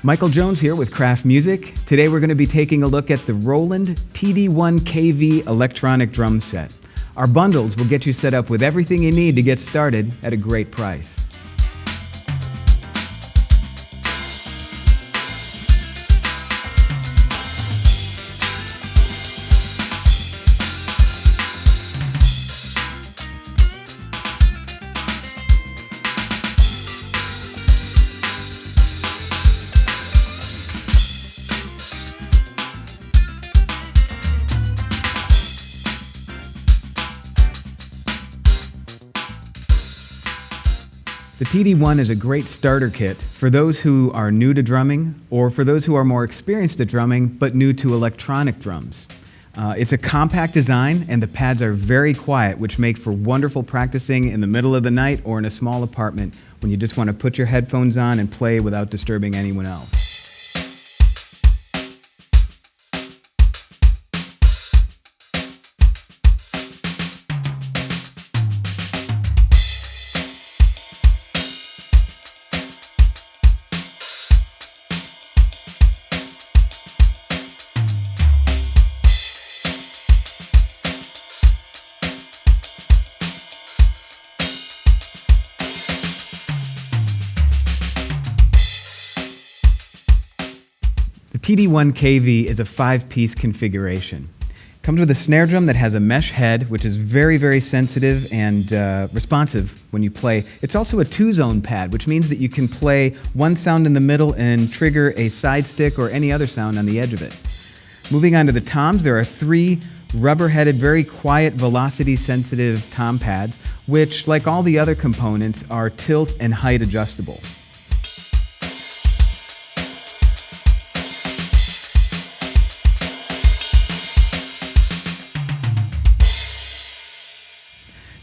Michael Jones here with Kraft Music. Today we're going to be taking a look at the Roland TD-1KV V electronic drum set. Our bundles will get you set up with everything you need to get started at a great price. The TD1 is a great starter kit for those who are new to drumming or for those who are more experienced at drumming but new to electronic drums. It's a compact design and the pads are very quiet, which make for wonderful practicing in the middle of the night or in a small apartment when you just want to put your headphones on and play without disturbing anyone else. The Td1KV is a 5-piece configuration. It comes with a snare drum that has a mesh head, which is very sensitive and responsive when you play. It's also a 2-zone pad, which means that you can play one sound in the middle and trigger a side stick or any other sound on the edge of it. Moving on to the toms, there are 3 rubber-headed, very quiet, velocity-sensitive tom pads, which, like all the other components, are tilt and height adjustable.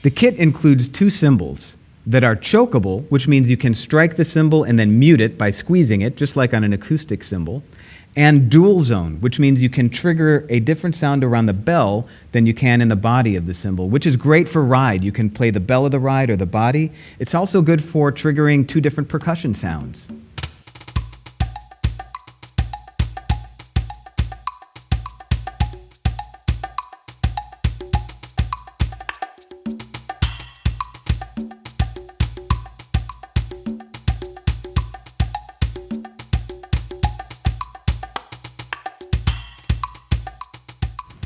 The kit includes 2 cymbals that are chokeable, which means you can strike the cymbal and then mute it by squeezing it, just like on an acoustic cymbal, and dual zone, which means you can trigger a different sound around the bell than you can in the body of the cymbal, which is great for ride. You can play the bell of the ride or the body. It's also good for triggering 2 different percussion sounds.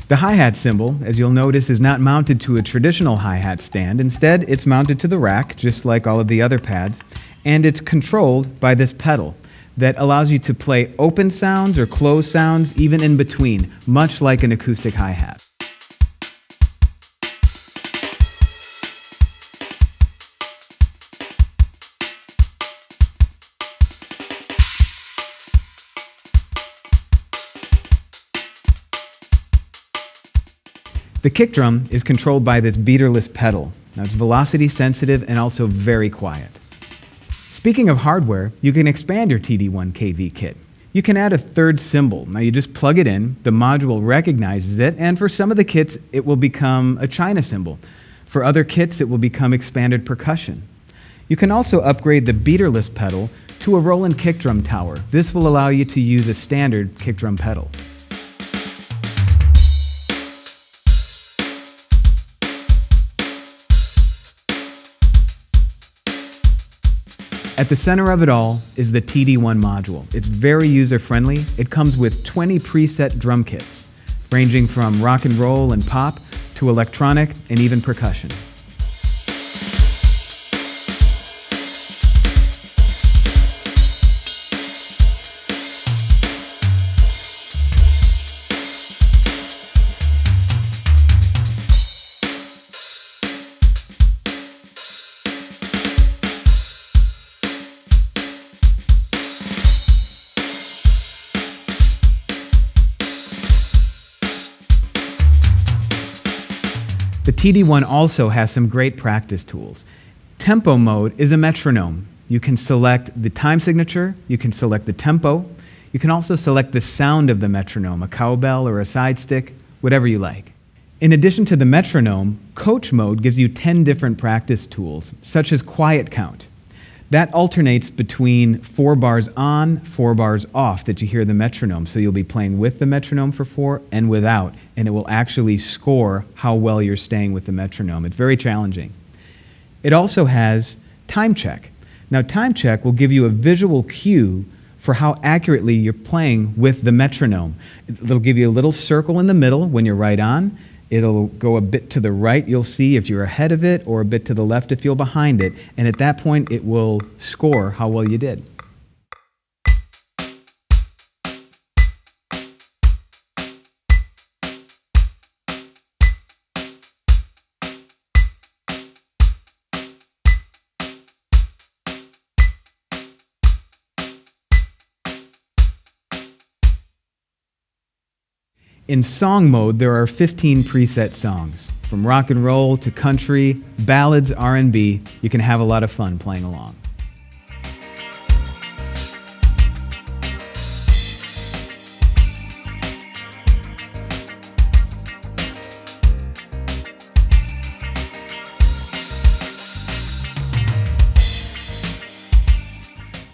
The hi-hat cymbal, as you'll notice, is not mounted to a traditional hi-hat stand. Instead, it's mounted to the rack, just like all of the other pads, and it's controlled by this pedal that allows you to play open sounds or closed sounds, even in between, much like an acoustic hi-hat. The kick drum is controlled by this beaterless pedal. Now it's velocity sensitive and also very quiet. Speaking of hardware, you can expand your TD1KV kit. You can add a 3rd cymbal. Now you just plug it in, the module recognizes it, and for some of the kits it will become a China cymbal. For other kits it will become expanded percussion. You can also upgrade the beaterless pedal to a Roland kick drum tower. This will allow you to use a standard kick drum pedal. At the center of it all is the Td1 Module. It's very user-friendly. It comes with 20 preset drum kits, ranging from rock and roll and pop to electronic and even percussion. The Td1 also has some great practice tools. Tempo mode is a metronome. You can select the time signature, you can select the tempo, you can also select the sound of the metronome, a cowbell or a side stick, whatever you like. In addition to the metronome, coach mode gives you 10 different practice tools, such as quiet count. That alternates between 4 bars on, 4 bars off that you hear the metronome. So you'll be playing with the metronome for 4 and without, and it will actually score how well you're staying with the metronome. It's very challenging. It also has time check. Now, time check will give you a visual cue for how accurately you're playing with the metronome. It'll give you a little circle in the middle when you're right on. It'll go a bit to the right, you'll see if you're ahead of it, or a bit to the left if you're behind it. And at that point, it will score how well you did. In song mode, there are 15 preset songs. From rock and roll to country, ballads, R&B, you can have a lot of fun playing along.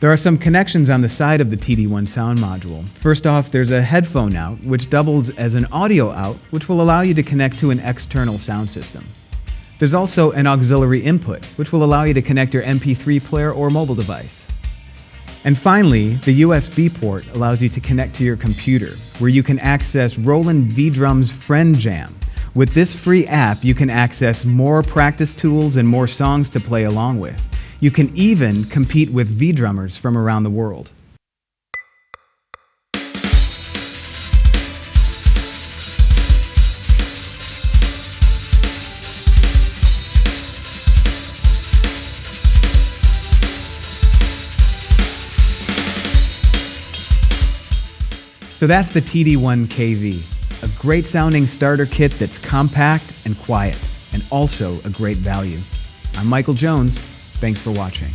There are some connections on the side of the Td1 sound module. First off, there's a headphone out, which doubles as an audio out, which will allow you to connect to an external sound system. There's also an auxiliary input, which will allow you to connect your MP3 player or mobile device. And finally, the USB port allows you to connect to your computer, where you can access Roland V-Drums Friend Jam. With this free app, you can access more practice tools and more songs to play along with. You can even compete with V-drummers from around the world. So that's the Td1KV, a great sounding starter kit that's compact and quiet, and also a great value. I'm Michael Jones. Thanks for watching.